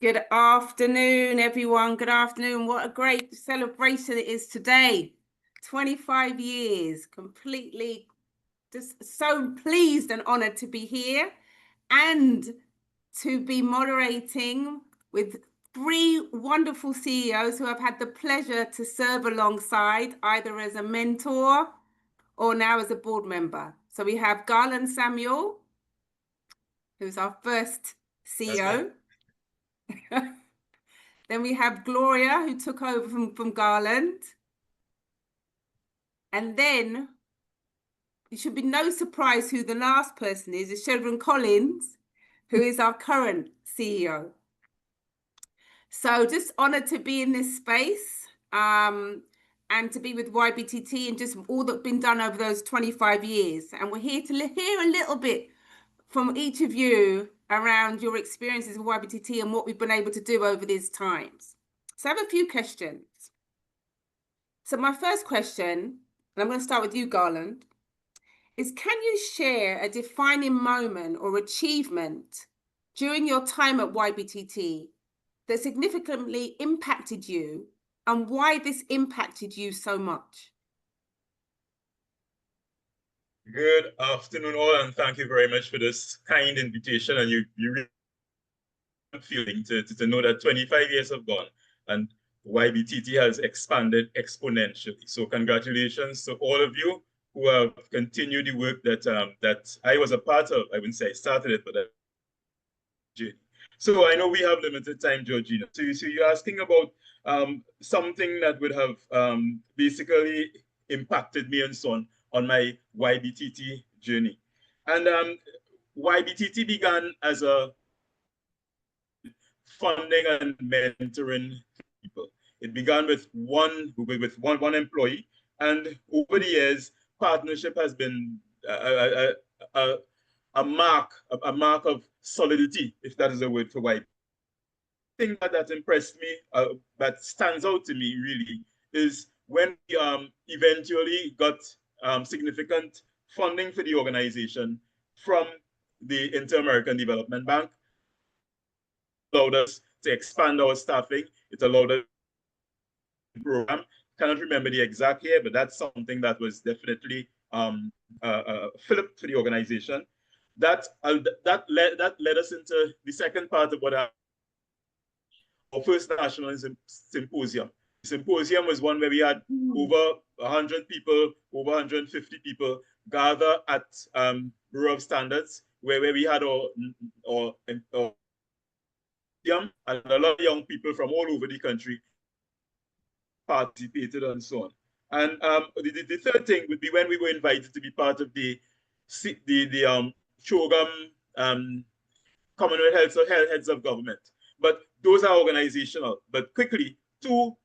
Good afternoon, everyone. Good afternoon. What a great celebration it is today. 25 years, completely just so pleased and honored to be here and to be moderating with three wonderful CEOs who I've had the pleasure to serve alongside, either as a mentor or now as a board member. So we have Garland Samuel, who's our first CEO. Then we have Gloria, who took over from Garland. And then it should be no surprise who the last person is Shedron Collins, who is our current CEO. So just honored to be in this space and to be with YBTT and just all that's been done over those 25 years. And we're here to hear a little bit from each of you around your experiences with YBTT and what we've been able to do over these times. So I have a few questions. So my first question, and I'm going to start with you, Garland, is can you share a defining moment or achievement during your time at YBTT that significantly impacted you and why this impacted you so much? Good afternoon, all, and thank you very much for this kind invitation. And you really feeling to know that 25 years have gone and YBTT has expanded exponentially. So congratulations to all of you who have continued the work that that I was a part of. I wouldn't say I started it, but so I know we have limited time, Georgina. So you're asking about something that would have basically impacted me and so on my YBTT journey. And YBTT began as a funding and mentoring people. It began with one employee, and over the years, partnership has been a mark of solidity, if that is a word for YBTT. The thing that impressed me, that stands out to me really, is when we eventually got significant funding for the organization from the Inter-American Development Bank. Allowed us to expand our staffing. It allowed us to program. Cannot remember the exact year, but that's something that was definitely fillip for the organization. That led us into the second part of what our first national symposium. The symposium was one where we had over 100 people, over 150 people gather at Bureau of Standards, where we had our and a lot of young people from all over the country participated and so on. And the third thing would be when we were invited to be part of the Shogam Commonwealth Heads of Government. But those are organizational. But quickly, two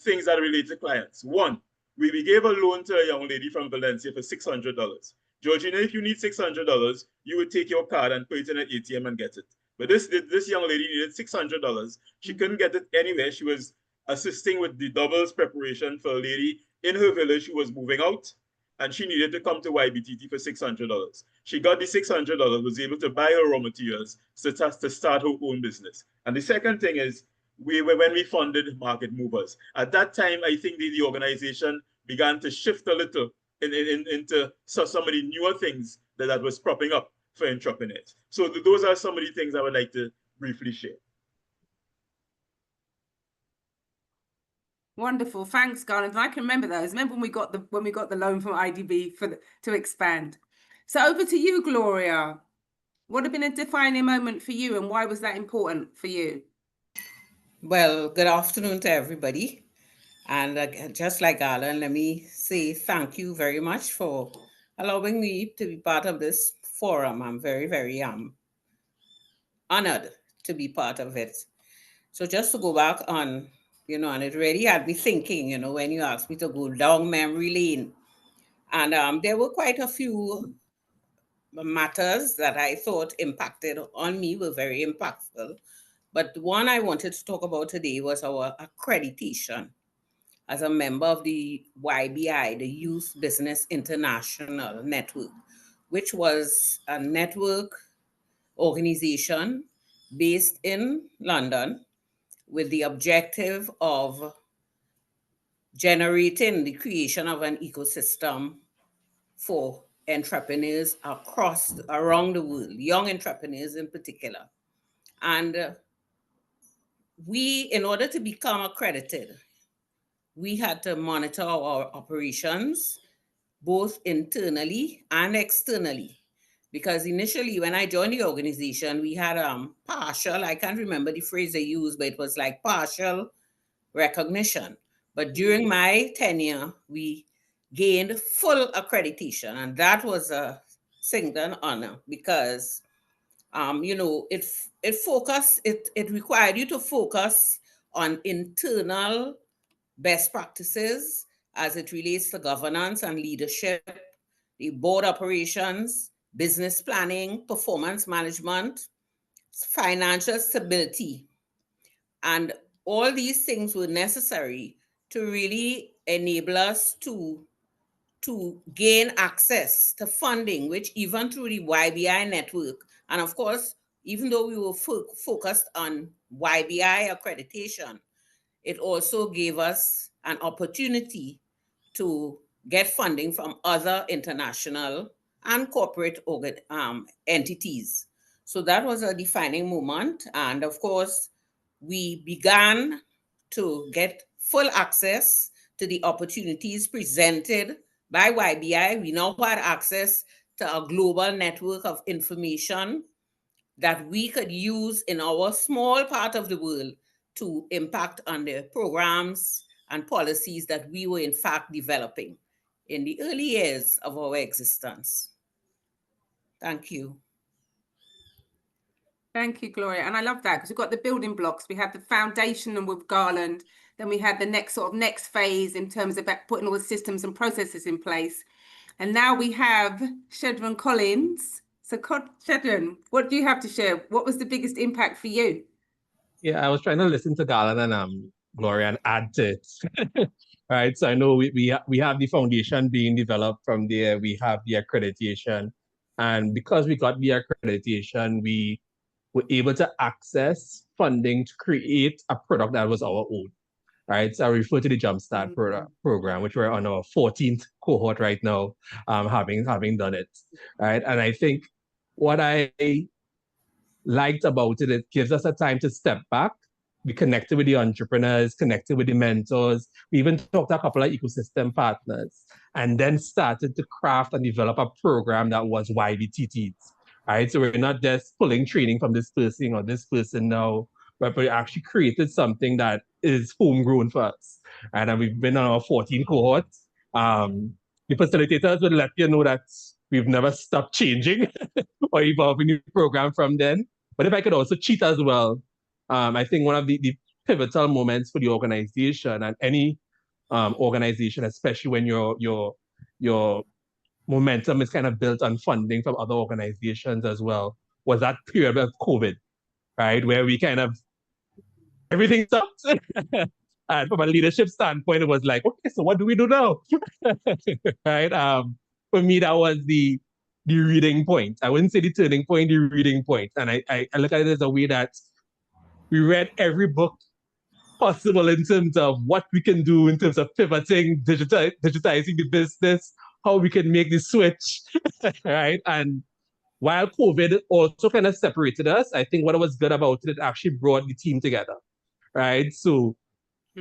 things that relate to clients. One, we gave a loan to a young lady from Valencia for $600. Georgina, if you need $600, you would take your card and put it in an ATM and get it. But this young lady needed $600. She couldn't get it anywhere. She was assisting with the doubles preparation for a lady in her village who was moving out, and she needed to come to YBTT for $600. She got the $600, was able to buy her raw materials to start her own business. And the second thing is, when we funded Market Movers. At that time, I think the organization began to shift a little into some of the newer things that was propping up for entrepreneurs. So those are some of the things I would like to briefly share. Wonderful, thanks, Garland. I can remember those. Remember when we got the loan from IDB to expand. So over to you, Gloria. What have been a defining moment for you, and why was that important for you? Well, good afternoon to everybody. And just like Garland, let me say thank you very much for allowing me to be part of this forum. I'm very, very honored to be part of it. So just to go back on, and it really had me thinking, when you asked me to go down memory lane. And there were quite a few matters that I thought impacted on me, were very impactful. But the one I wanted to talk about today was our accreditation as a member of the YBI, the Youth Business International Network, which was a network organization based in London with the objective of generating the creation of an ecosystem for entrepreneurs around the world, young entrepreneurs in particular. And in order to become accredited, we had to monitor our operations both internally and externally. Because initially, when I joined the organization, we had partial, I can't remember the phrase they used, but it was like partial recognition. But during my tenure, we gained full accreditation. And that was a singular honor because, it required you to focus on internal best practices as it relates to governance and leadership, the board operations, business planning, performance management, financial stability. And all these things were necessary to really enable us to gain access to funding, which even through the YBI network, and of course, even though we were focused on YBI accreditation, it also gave us an opportunity to get funding from other international and corporate entities. So that was a defining moment. And of course, we began to get full access to the opportunities presented by YBI. We now had access to a global network of information that we could use in our small part of the world to impact on the programs and policies that we were in fact developing in the early years of our existence. Thank you. Thank you, Gloria. And I love that because we've got the building blocks. We have the foundation and with Garland, then we had the next phase in terms of putting all the systems and processes in place. And now we have Shedron Collins. So Shedron, what do you have to share? What was the biggest impact for you? Yeah, I was trying to listen to Garland and Gloria and add to it. Right. So I know we have the foundation being developed from there. We have the accreditation. And because we got the accreditation, we were able to access funding to create a product that was our own. Right. So I refer to the JumpSTART program, which we're on our 14th cohort right now, having done it. Right. And I think what I liked about it, it gives us a time to step back. We connected with the entrepreneurs, connected with the mentors. We even talked to a couple of ecosystem partners and then started to craft and develop a program that was YBTT. Right? So we're not just pulling training from this person or this person now, but we actually created something that is homegrown for us. Right? And we've been on our 14 cohorts. The facilitators will let you know that we've never stopped changing or evolving the program from then. But if I could also cheat as well, I think one of the pivotal moments for the organization and any organization, especially when your momentum is kind of built on funding from other organizations as well, was that period of COVID, right? Where we kind of, everything stopped. And from a leadership standpoint, it was like, okay, so what do we do now? Right? For me, that was the reading point. I wouldn't say the turning point, the reading point. And I look at it as a way that we read every book possible in terms of what we can do in terms of pivoting, digitizing the business, how we can make the switch, right? And while COVID also kind of separated us, I think what was good about it actually brought the team together, right? So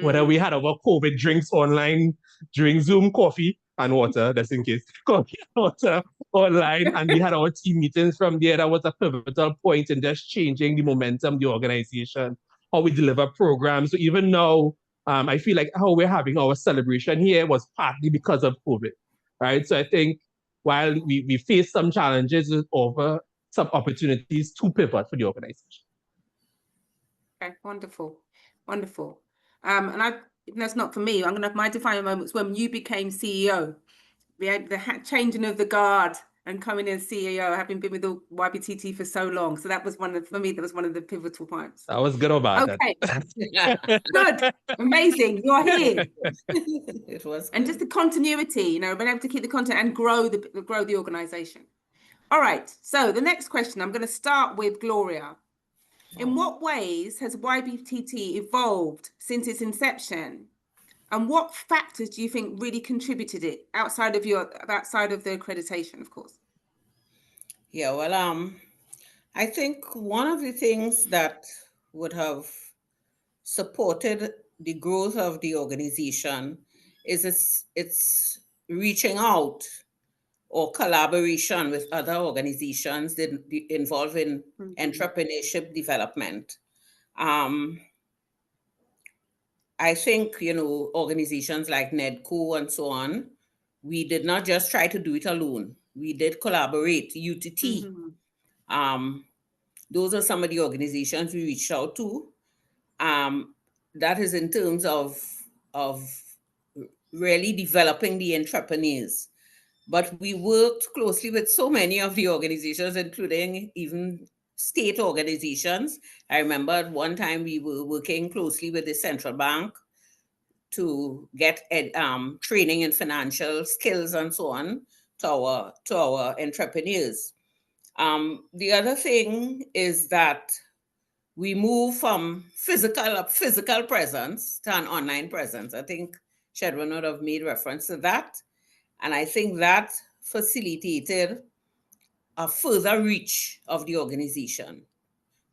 whether we had our COVID drinks online, during Zoom, coffee and water, just in case, coffee and water online, and we had our team meetings from there. That was a pivotal point in just changing the momentum of the organization, how we deliver programs. So even now, I feel like how we're having our celebration here was partly because of COVID, right? So I think while we face some challenges, there's over some opportunities to pivot for the organization. Okay, wonderful, wonderful. And that's not for me. I'm going to have my defining moments when you became CEO. We had the changing of the guard and coming in as CEO, having been with the YBTT for so long. So that was for me, that was one of the pivotal points. That was good about okay. Good, amazing. You're here. It was good. And just the continuity, being able to keep the content and grow the organization. All right. So the next question, I'm going to start with Gloria. In what ways has YBTT evolved since its inception? And what factors do you think really contributed it outside of the accreditation, of course? Yeah, well, I think one of the things that would have supported the growth of the organization is its reaching out or collaboration with other organizations that involved in entrepreneurship development. I think, organizations like NEDCO and so on, we did not just try to do it alone. We did collaborate, UTT. Those are some of the organizations we reached out to. That is in terms of really developing the entrepreneurs. But we worked closely with so many of the organizations, including even state organizations. I remember at one time we were working closely with the central bank to get training in financial skills and so on to our entrepreneurs. The other thing is that we move from physical presence to an online presence. I think Shedron would have made reference to that. And I think that facilitated a further reach of the organization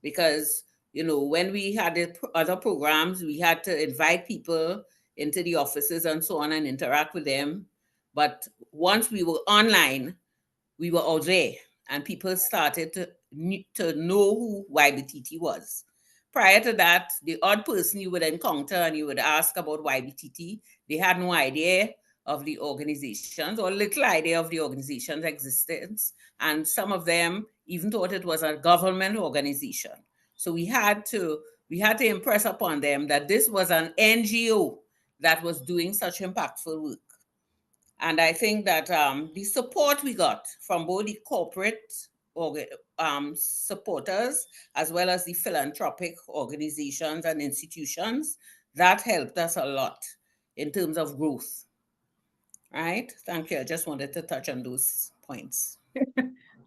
because, when we had the other programs, we had to invite people into the offices and so on and interact with them. But once we were online, we were out there and people started to know who YBTT was. Prior to that, the odd person you would encounter and you would ask about YBTT, they had no idea of the organizations or little idea of the organization's existence. And some of them even thought it was a government organization. So we had to impress upon them that this was an NGO that was doing such impactful work. And I think that the support we got from both the corporate supporters as well as the philanthropic organizations and institutions, that helped us a lot in terms of growth. Right? Thank you. I just wanted to touch on those points.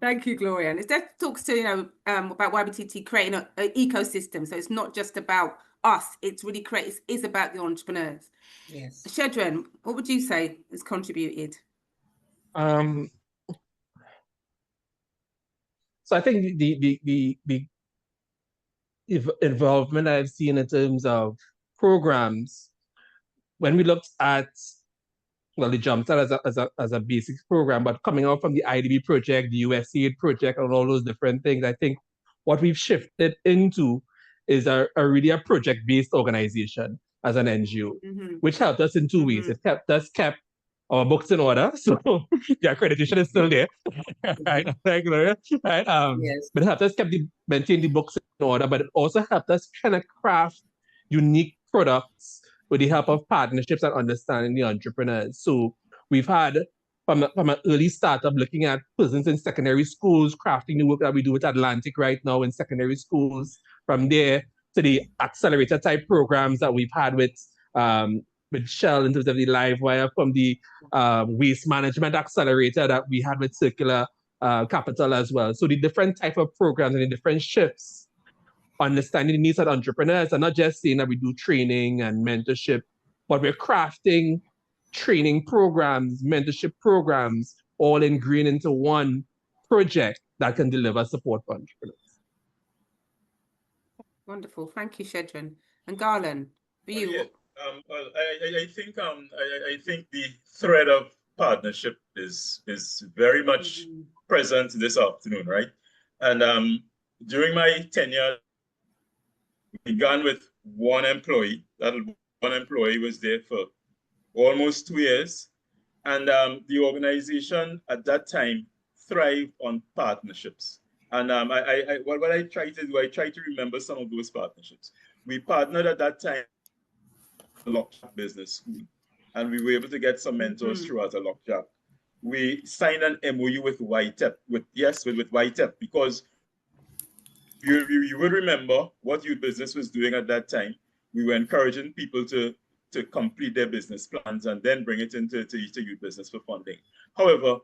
Thank you, Gloria. And that talks to, about YBTT creating an ecosystem. So it's not just about us. It's really it's about the entrepreneurs. Yes. Shedron, what would you say has contributed? So I think the involvement I've seen in terms of programs, when we looked at the JumpStart as a basic program, but coming out from the IDB project, the USAID project, and all those different things, I think what we've shifted into is a really a project-based organization as an NGO, which helped us in two ways. It kept our books in order, so the accreditation is still there, right? Thank you, Gloria. Right? Yes. But it helped us maintain the books in order, but it also helped us kind of craft unique products with the help of partnerships and understanding the entrepreneurs. So we've had, from an early startup, looking at persons in secondary schools, crafting the work that we do with Atlantic right now in secondary schools. From there to the accelerator type programs that we've had with Shell in terms of the Livewire, from the waste management accelerator that we had with Circular Capital as well. So the different type of programs and the different shifts, understanding the needs of entrepreneurs, and not just saying that we do training and mentorship, but we're crafting training programs, mentorship programs, all ingrained into one project that can deliver support for entrepreneurs. Wonderful. Thank you, Shedron. And Garland, for you. Yeah. I think the thread of partnership is very much present this afternoon, right? And during my tenure, we began with one employee. That one employee was there for almost 2 years. And the organization at that time thrived on partnerships. And what I try to do, I try to remember some of those partnerships. We partnered at that time with Lockjack Business School, and we were able to get some mentors throughout a Lockjack. We signed an MOU with YTEP, with YTEP, because you would remember what youth business was doing at that time. We were encouraging people to complete their business plans and then bring it into youth business for funding. However,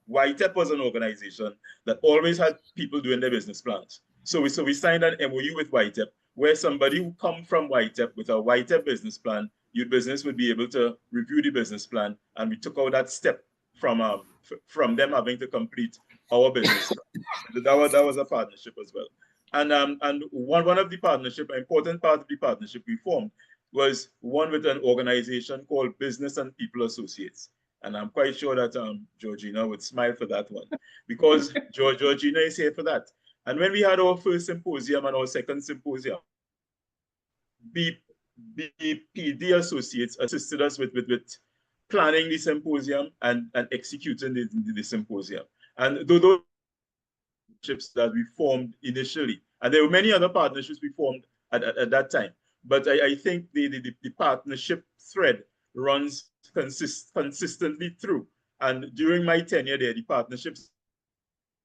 YTEP was an organization that always had people doing their business plans. So we signed an MOU with YTEP, where somebody who come from YTEP with a YTEP business plan, your business would be able to review the business plan, and we took out that step from them having to complete our business plan. That was a partnership as well. And one of the partnership, an important part of the partnership we formed was one with an organization called Business and People Associates. And I'm quite sure that Georgina would smile for that one, because Georgina is here for that. And when we had our first symposium and our second symposium, BPD Associates assisted us with planning the symposium and executing the symposium. And those partnerships that we formed initially, and there were many other partnerships we formed at that time, but I think the partnership thread runs consistently through. And during my tenure there, the partnerships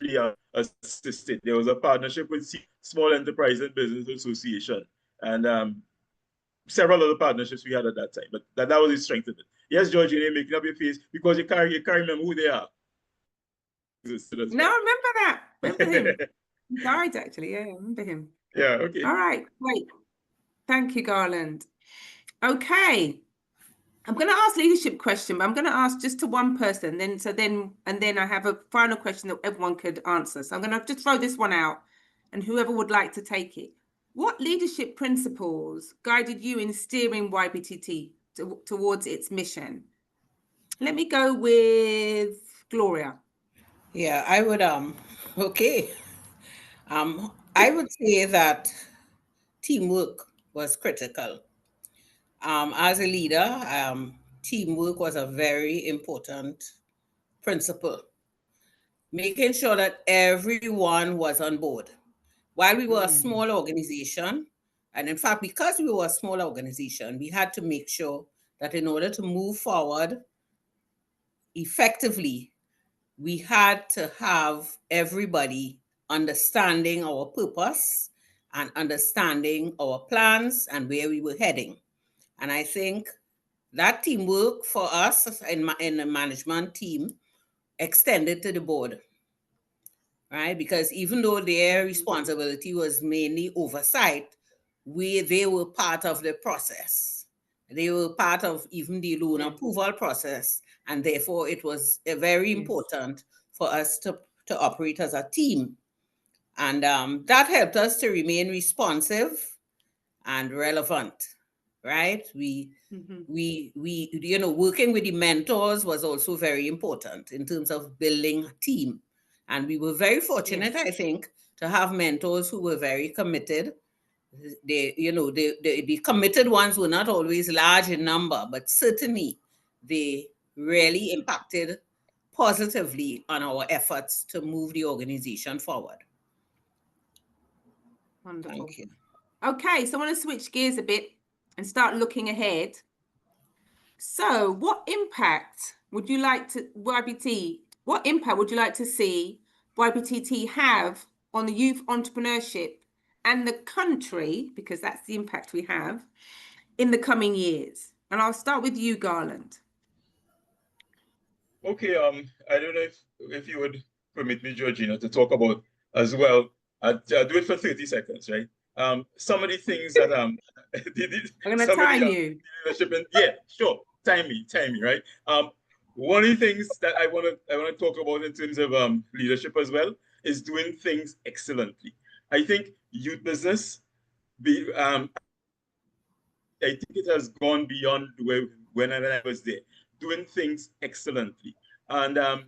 really assisted. There was a partnership with Small Enterprise and Business Association, and several other partnerships we had at that time. But that was the strength of it. Yes, Georgina, you're making up your face because you can't remember who they are. No, I remember that. Remember him. He died actually. Yeah, I remember him. Yeah. Okay. All right. Great. Thank you, Garland. Okay. I'm going to ask leadership question, but I'm going to ask just to one person. Then I have a final question that everyone could answer. So I'm going to just throw this one out, and whoever would like to take it. What leadership principles guided you in steering YBTT towards its mission? Let me go with Gloria. Yeah, I would okay. I would say that teamwork was critical. As a leader, teamwork was a very important principle. Making sure that everyone was on board. While we were a small organization, and in fact, because we were a small organization, we had to make sure that in order to move forward effectively, we had to have everybody understanding our purpose and understanding our plans and where we were heading. And I think that teamwork for us in the management team extended to the board, right? Because even though their responsibility was mainly oversight, they were part of the process. They were part of even the loan approval process. And therefore, it was very important for us to operate as a team. And that helped us to remain responsive and relevant, right? We working with the mentors was also very important in terms of building a team. And we were very fortunate, I think, to have mentors who were very committed. The committed ones were not always large in number, but certainly they really impacted positively on our efforts to move the organization forward. Wonderful. Thank you. Okay, so I want to switch gears a bit and start looking ahead. So what impact would you like to see YBTT have on the youth entrepreneurship and the country, because that's the impact we have, in the coming years? And I'll start with you, Garland. Okay, I don't know if you would permit me, Georgina, to talk about as well. I'll do it for 30 seconds, right? Some of the things that I'm going to time you. Yeah, sure. Time me, right? One of the things that I want to talk about in terms of leadership as well is doing things excellently. I think youth business, I think it has gone beyond when I was there, doing things excellently. And I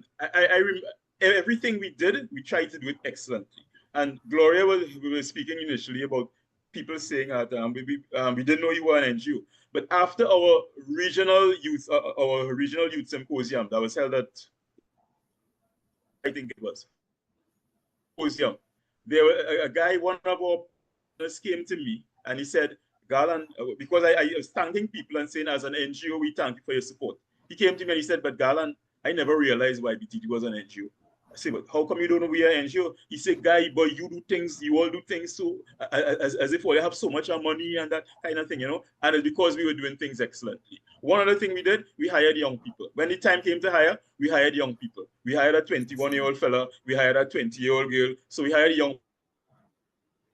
everything we did, we tried to do it excellently. And Gloria we were speaking initially about people saying that we didn't know you were an NGO. But after our regional youth symposium that was held at, I think it was symposium, there were a guy, one of our partners came to me and he said, Garland, because I was thanking people and saying, as an NGO, we thank you for your support. He came to me and he said, but Garland, I never realized YBTT was an NGO. I said, but how come you don't know we are an NGO? He said, guy, but you all do things so as if we have so much money and that kind of thing, you know? And it's because we were doing things excellently. One other thing we did, we hired young people. When the time came to hire, we hired young people. We hired a 21-year-old fella, we hired a 20-year-old girl. So we hired young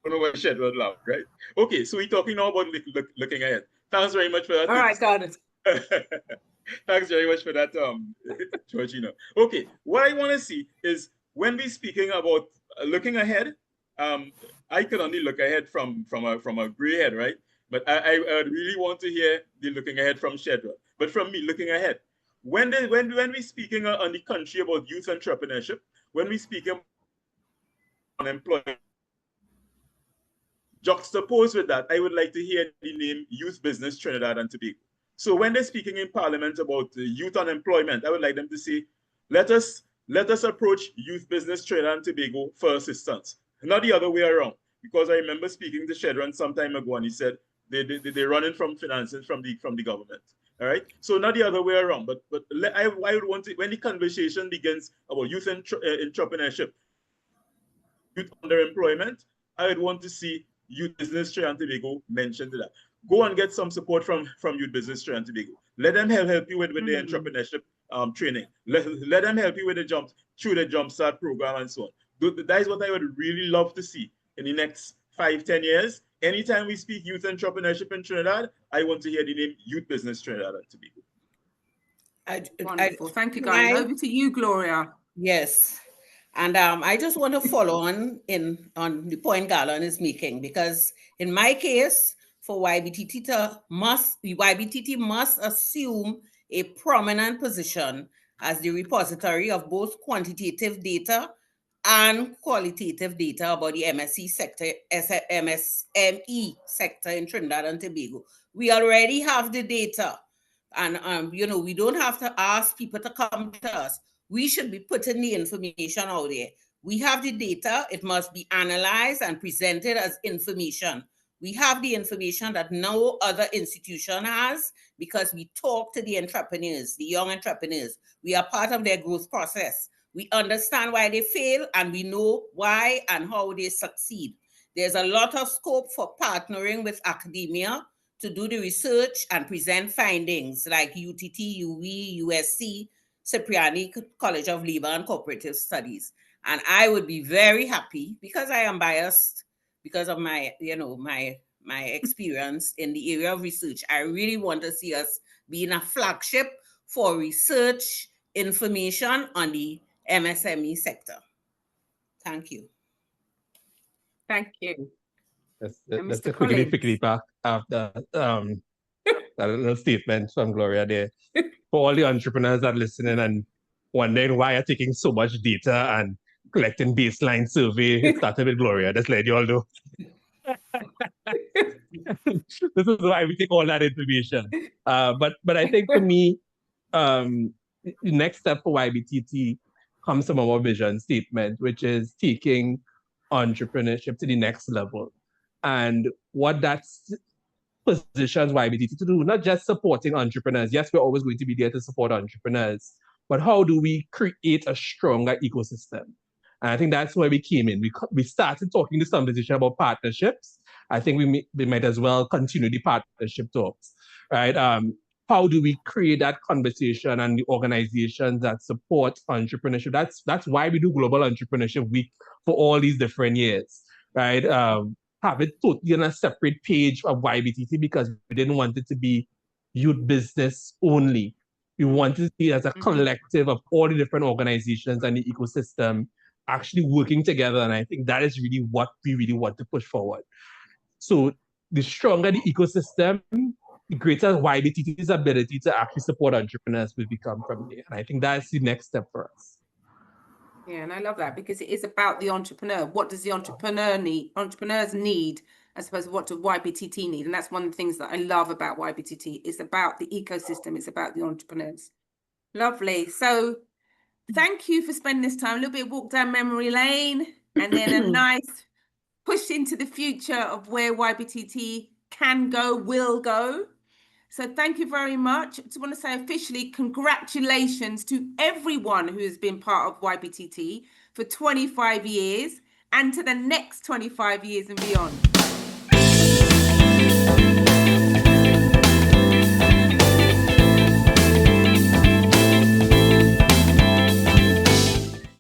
I don't know why Shedron laughed, right? Okay, so we're talking now about looking ahead. Thanks very much for that. All right, Garland. Thanks very much for that, Georgina. Okay, what I want to see is when we're speaking about looking ahead, I can only look ahead from a gray head, right? But I really want to hear the looking ahead from Shedron. But from me, looking ahead, when we're speaking on the country about youth entrepreneurship, when we speak about unemployment, juxtaposed with that, I would like to hear the name Youth Business Trinidad and Tobago. So when they're speaking in Parliament about youth unemployment, I would like them to say, let us approach Youth Business Trinidad and Tobago for assistance, not the other way around. Because I remember speaking to Shedron some time ago, and he said they're running from finances from the government. All right, so not the other way around. But I would want to, when the conversation begins about youth entrepreneurship, youth underemployment, I would want to see Youth Business Trinidad and Tobago mentioned that. Go and get some support from Youth Business Trinidad and Tobago. Let them help you with the entrepreneurship training. Let them help you with the JumpSTART program and so on. That is what I would really love to see in the next 5-10 years. Anytime we speak youth entrepreneurship in Trinidad, I want to hear the name Youth Business Trinidad and Tobago. Wonderful. Thank you, guys. Over to you, Gloria. Yes. And I just want to follow on the point Garland is making, because in my case, for YBTT must assume a prominent position as the repository of both quantitative data and qualitative data about the MSE sector, MSME sector in Trinidad and Tobago. We already have the data, and we don't have to ask people to come to us. We should be putting the information out there. We have the data. It must be analyzed and presented as information. We have the information that no other institution has, because we talk to the entrepreneurs, the young entrepreneurs. We are part of their growth process. We understand why they fail, and we know why and how they succeed. There's a lot of scope for partnering with academia to do the research and present findings like UTT, UWI, USC, Cipriani College of Labor and Cooperative Studies. And I would be very happy, because I am biased because of my, my experience in the area of research. I really want to see us being a flagship for research information on the MSME sector. Thank you. Thank you. That's a quickly back after that little statement from Gloria there. For all the entrepreneurs that are listening and wondering why you're taking so much data and collecting baseline survey, it started with Gloria. Just let you all know. This is why we take all that information. But I think for me, the next step for YBTT comes from our vision statement, which is taking entrepreneurship to the next level. And what that positions YBTT to do, not just supporting entrepreneurs. Yes, we're always going to be there to support entrepreneurs, but how do we create a stronger ecosystem? And I think that's where we came in. We started talking this conversation about partnerships. I think we might as well continue the partnership talks, right? How do we create that conversation and the organizations that support entrepreneurship? That's why we do Global Entrepreneurship Week for all these different years, right? Have it totally on a separate page of YBTT, because we didn't want it to be youth business only. We wanted to see it as a collective of all the different organizations and the ecosystem actually working together. And I think that is really what we really want to push forward. So the stronger the ecosystem, the greater YBTT's ability to actually support entrepreneurs will become from there. And I think that's the next step for us. Yeah, and I love that, because it is about the entrepreneur. What does the entrepreneurs need, as opposed to what does YBTT need? And that's one of the things that I love about YBTT. It's about the ecosystem. It's about the entrepreneurs. Lovely. So thank you for spending this time. A little bit of walk down memory lane, and then a nice push into the future of where YBTT can go, will go. So thank you very much. I just want to say officially congratulations to everyone who has been part of YBTT for 25 years and to the next 25 years and beyond.